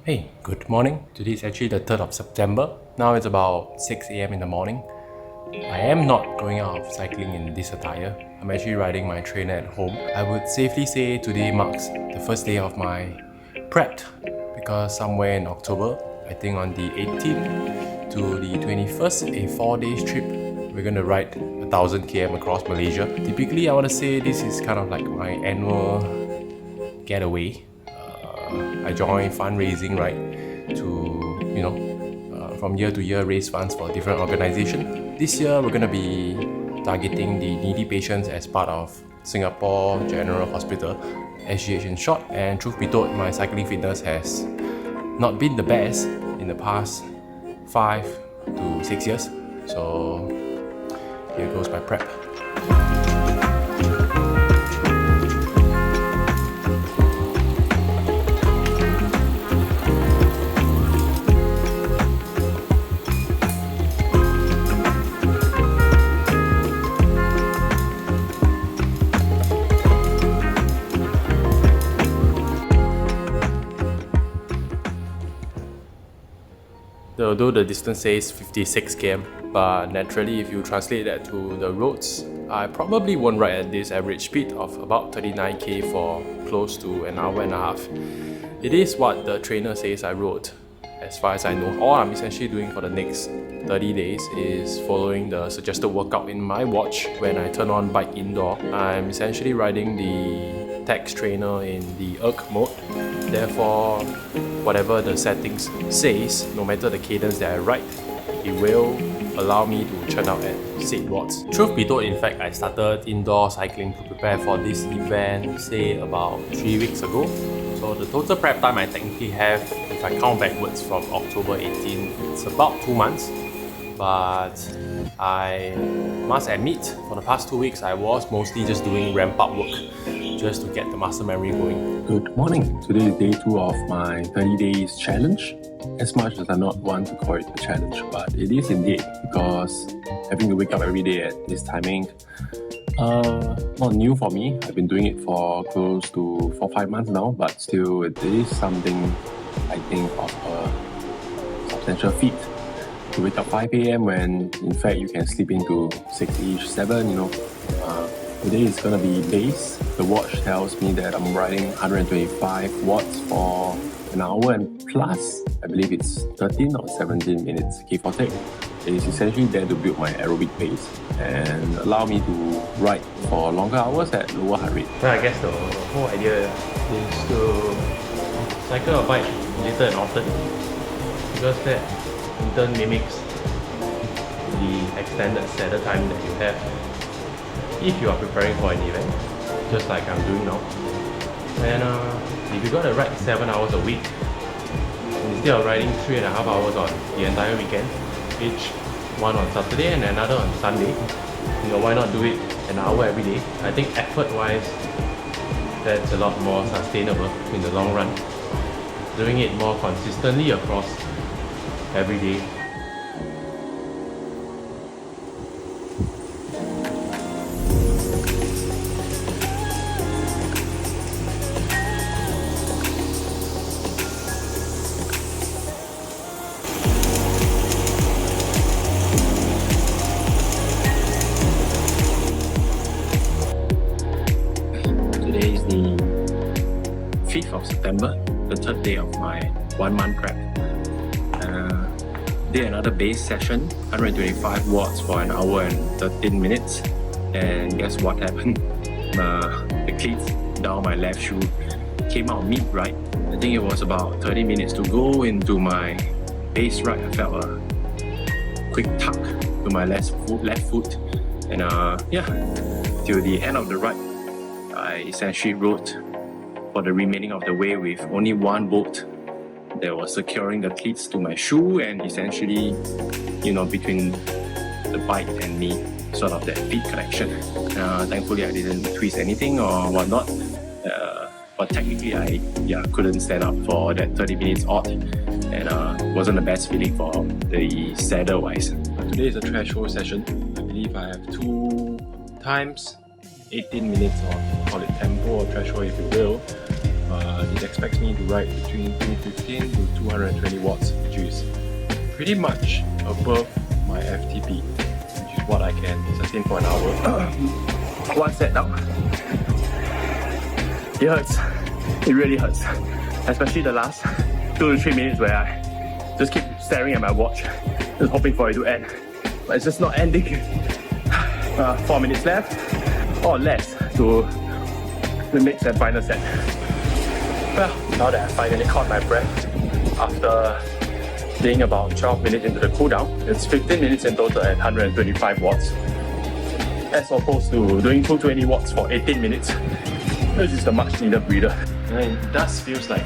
Hey, good morning. Today is actually the 3rd of September. Now it's about 6 a.m. in the morning. I am not going out cycling in this attire. I'm actually riding my trainer at home. I would safely say today marks the first day of my prep because somewhere in October, I think on the 18th to the 21st, a 4-day trip, we're going to ride 1000 km across Malaysia. Typically, I want to say this is kind of like my annual getaway. I join fundraising, right, to from year to year raise funds for different organizations. This year we're going to be targeting the needy patients as part of Singapore General Hospital, SGH in short. And truth be told, my cycling fitness has not been the best in the past 5 to 6 years. So here goes my prep. Although the distance says 56 km, but naturally if you translate that to the roads, I probably won't ride at this average speed of about 39 km for close to an hour and a half. It is what the trainer says I rode. As far as I know, all I'm essentially doing for the next 30 days is following the suggested workout in my watch. When I turn on bike indoor, I'm essentially riding the text trainer in the ERC mode. Therefore, whatever the settings says, no matter the cadence that I ride, it will allow me to churn out at said watts. Truth be told, in fact, I started indoor cycling to prepare for this event, say about 3 weeks ago. So the total prep time I technically have, if I count backwards from October 18, it's about 2 months. But I must admit, for the past 2 weeks, I was mostly just doing ramp-up work just to get the muscle memory going. Good morning. Today is day 2 of my 30 days challenge. As much as I not want to call it a challenge, but it is indeed, because having to wake up every day at this timing, not new for me. I've been doing it for close to 4-5 months now, but still it is something I think of a substantial feat. To wake up 5 a.m. when in fact you can sleep into 6-ish, 7, Today is going to be base. The watch tells me that I'm riding 125 watts for an hour and plus. I believe it's 13 or 17 minutes, give or take. It is essentially there to build my aerobic pace and allow me to ride for longer hours at lower heart rate. Well, I guess the whole idea is to cycle a bike later and often, because that in turn mimics the extended saddle time that you have if you are preparing for an event, just like I'm doing now. And if you gotta ride 7 hours a week, instead of riding 3.5 hours on the entire weekend, each one on Saturday and another on Sunday, why not do it an hour every day? I think effort-wise, that's a lot more sustainable in the long run. Doing it more consistently across every day. Today is the 5th of September, the 3rd day of my 1-month prep. Did another base session, 125 watts for an hour and 13 minutes. And guess what happened? The cleats down my left shoe came out mid-ride. I think it was about 30 minutes to go into my base ride. I felt a quick tuck to my left foot. And till the end of the ride, I essentially rode for the remaining of the way with only one bolt that was securing the cleats to my shoe, and essentially, between the bike and me, sort of that feet connection. Thankfully, I didn't twist anything or whatnot. But technically, I couldn't stand up for that 30 minutes odd, and wasn't the best feeling for the saddle wise. Today is a threshold session. I believe I have 2 times 18 minutes, or call it tempo or threshold if you will. It expects me to ride between 215 to 220 watts, which is pretty much above my FTP, which is what I can sustain for an hour. One set down. It hurts. It really hurts. Especially the last 2 to 3 minutes where I just keep staring at my watch, just hoping for it to end. But it's just not ending. 4 minutes left, or less, to the next and final set. Well, now that I finally caught my breath after being about 12 minutes into the cooldown, it's 15 minutes in total at 125 watts. As opposed to doing 220 watts for 18 minutes, which is the much needed breather. And it does feels like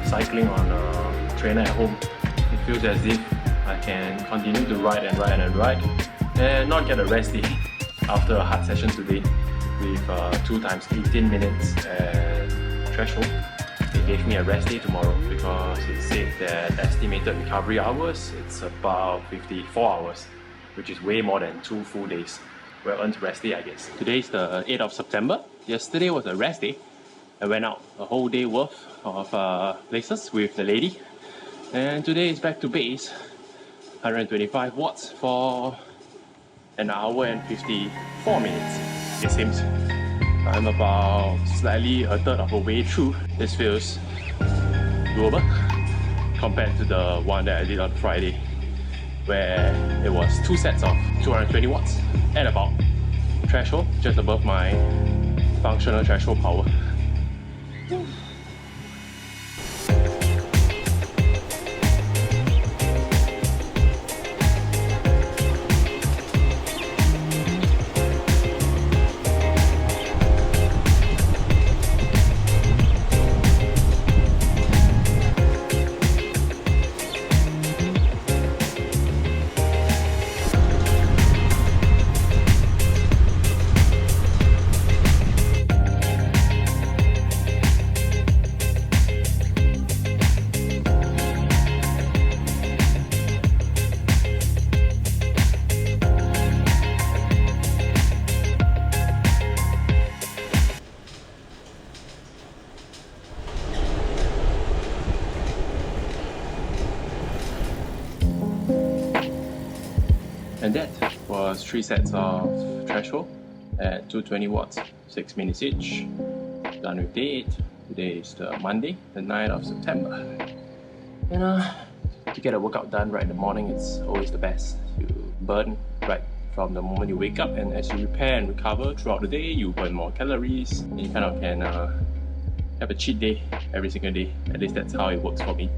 cycling on a trainer at home. It feels as if I can continue to ride and ride and ride and not get a rest day after a hard session today with 2 times 18 minutes threshold. They gave me a rest day tomorrow because it said that estimated recovery hours, it's about 54 hours, which is way more than 2 full days. Well earned rest day, I guess. Today is the 8th of September. Yesterday was a rest day. I went out a whole day worth of places with the lady. And today is back to base. 125 watts for an hour and 54 minutes, it seems. I'm about slightly a third of a way through. This feels doable compared to the one that I did on Friday, where it was 2 sets of 220 watts at about threshold, just above my functional threshold power. And that was 3 sets of threshold at 220 watts, 6 minutes each. Done with day 8. Today is the Monday, the 9th of September. And to get a workout done right in the morning, it's always the best. You burn right from the moment you wake up, and as you repair and recover throughout the day, you burn more calories. And you kind of can have a cheat day every single day. At least that's how it works for me.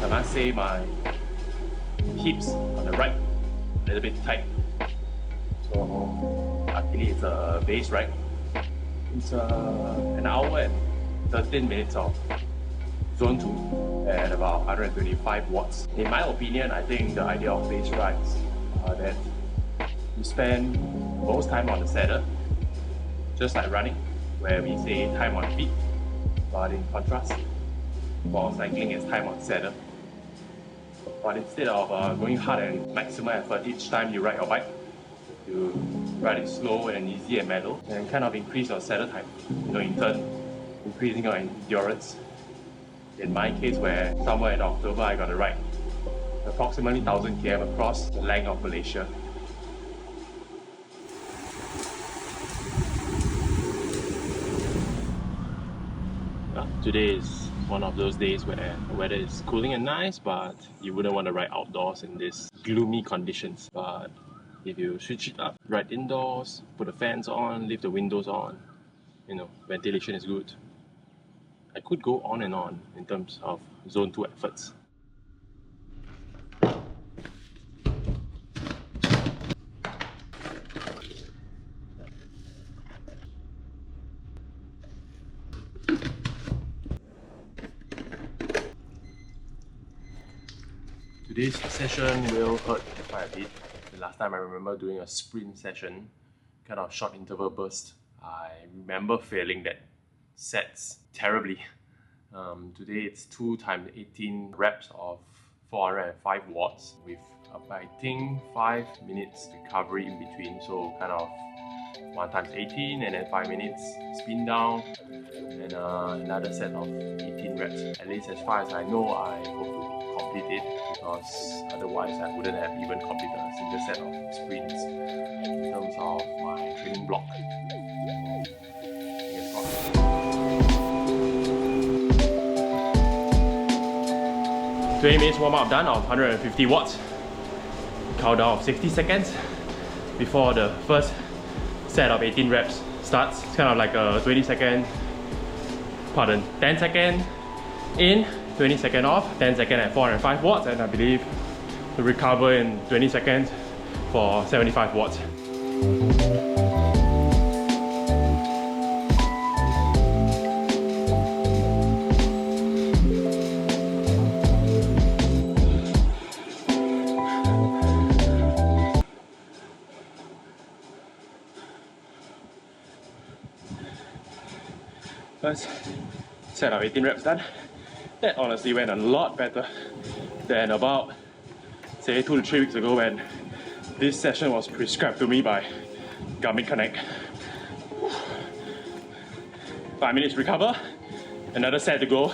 I must say my hips on the right a little bit tight. So luckily it's a base ride. It's an hour and 13 minutes of zone 2 at about 125 watts. In my opinion, I think the idea of base rides are that you spend most time on the saddle, just like running, where we say time on feet, but in contrast, for cycling it's time on saddle. But instead of going hard and maximum effort each time you ride your bike, you ride it slow and easy and mellow, and kind of increase your saddle time. In turn, increasing your endurance. In my case, where somewhere in October I got to ride approximately 1000 km across the length of Malaysia. Today is one of those days where the weather is cooling and nice, but you wouldn't want to ride outdoors in these gloomy conditions. But if you switch it up, ride indoors, put the fans on, leave the windows on, ventilation is good. I could go on and on in terms of zone 2 efforts. Today's session will hurt quite a bit. The last time I remember doing a sprint session, kind of short interval burst, I remember failing that sets terribly. Today it's 2 times 18 reps of 405 watts with I think 5 minutes recovery in between, so kind of 1 times 18 and then 5 minutes spin down, and another set of 18 reps. At least as far as I know, I hope to complete it, because otherwise I wouldn't have even completed a single set of sprints in terms of my training block. Fingers crossed. 20 minutes warm up done of 150 watts. Countdown of 60 seconds before the first set of 18 reps starts. It's kind of like a 10 second in, 20 second off, 10 second at 405 watts, and I believe to recover in 20 seconds for 75 watts. First set of 18 reps done. That honestly went a lot better than about, say, 2 to 3 weeks ago when this session was prescribed to me by Garmin Connect. 5 minutes recover, another set to go.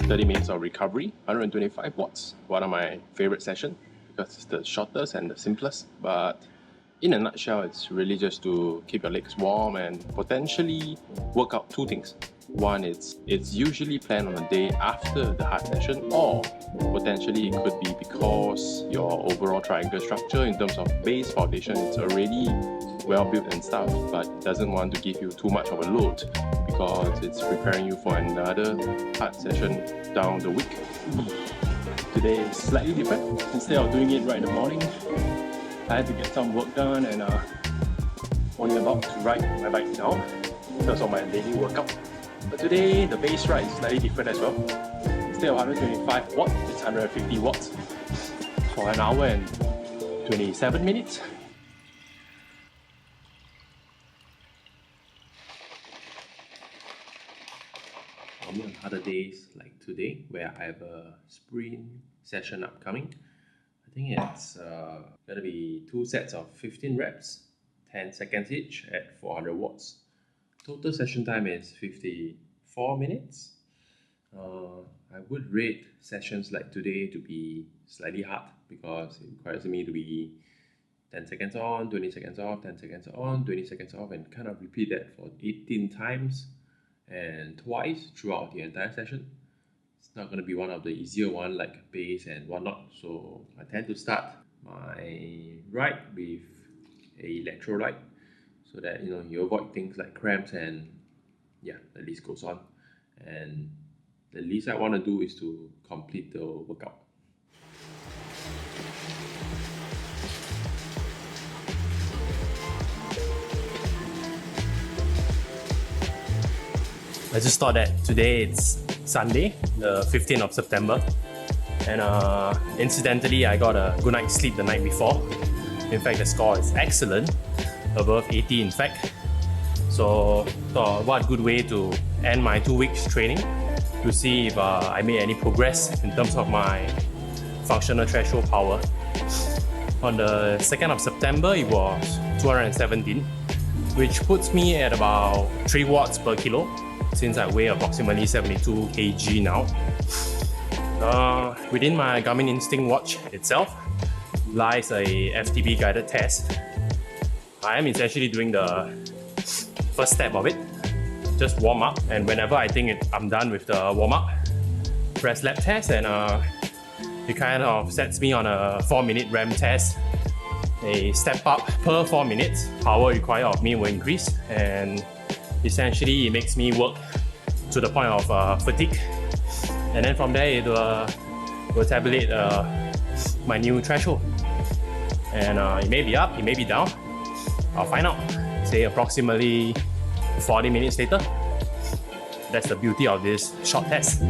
30 minutes of recovery, 125 watts. One of my favorite sessions because it's the shortest and the simplest. But in a nutshell, it's really just to keep your legs warm and potentially work out two things. One is it's usually planned on a day after the hard session, or potentially it could be because your overall triangle structure in terms of base foundation is already well built and stuff, but it doesn't want to give you too much of a load because it's preparing you for another hard session down the week. Today is slightly different. Instead of doing it right in the morning, I had to get some work done and only about to ride my bike now because of my daily workout. But today the base ride is slightly different as well. Instead of 125 watts, it's 150 watts for an hour and 27 minutes. On other days like today, where I have a sprint session upcoming, I think it's gonna be 2 sets of 15 reps, 10 seconds each at 400 watts. Total session time is 54 minutes. I would rate sessions like today to be slightly hard because it requires me to be 10 seconds on, 20 seconds off, 10 seconds on, 20 seconds off, and kind of repeat that for 18 times and twice throughout the entire session. It's not going to be one of the easier one like base and whatnot, so I tend to start my ride with a electrolyte so that you avoid things like cramps, and yeah, the list goes on. And the least I want to do is to complete the workout. I just thought that today it's Sunday, the 15th of September, and incidentally I got a good night's sleep the night before. In fact, the score is excellent, above 80 in fact. So thought what good way to end my 2 weeks training, to see if I made any progress in terms of my functional threshold power. On the 2nd of September it was 217, which puts me at about 3 watts per kilo, since I weigh approximately 72 kg now. Within my Garmin Instinct watch itself lies a FTP guided test. I am essentially doing the first step of it, just warm up, and whenever I think I'm done with the warm up, press lap test, and it kind of sets me on a 4-minute REM test. A step up per 4 minutes, power required of me will increase, and essentially it makes me work to the point of fatigue, and then from there it will tabulate my new threshold, and it may be up, it may be down. I'll find out, say approximately 40 minutes later. That's the beauty of this short test.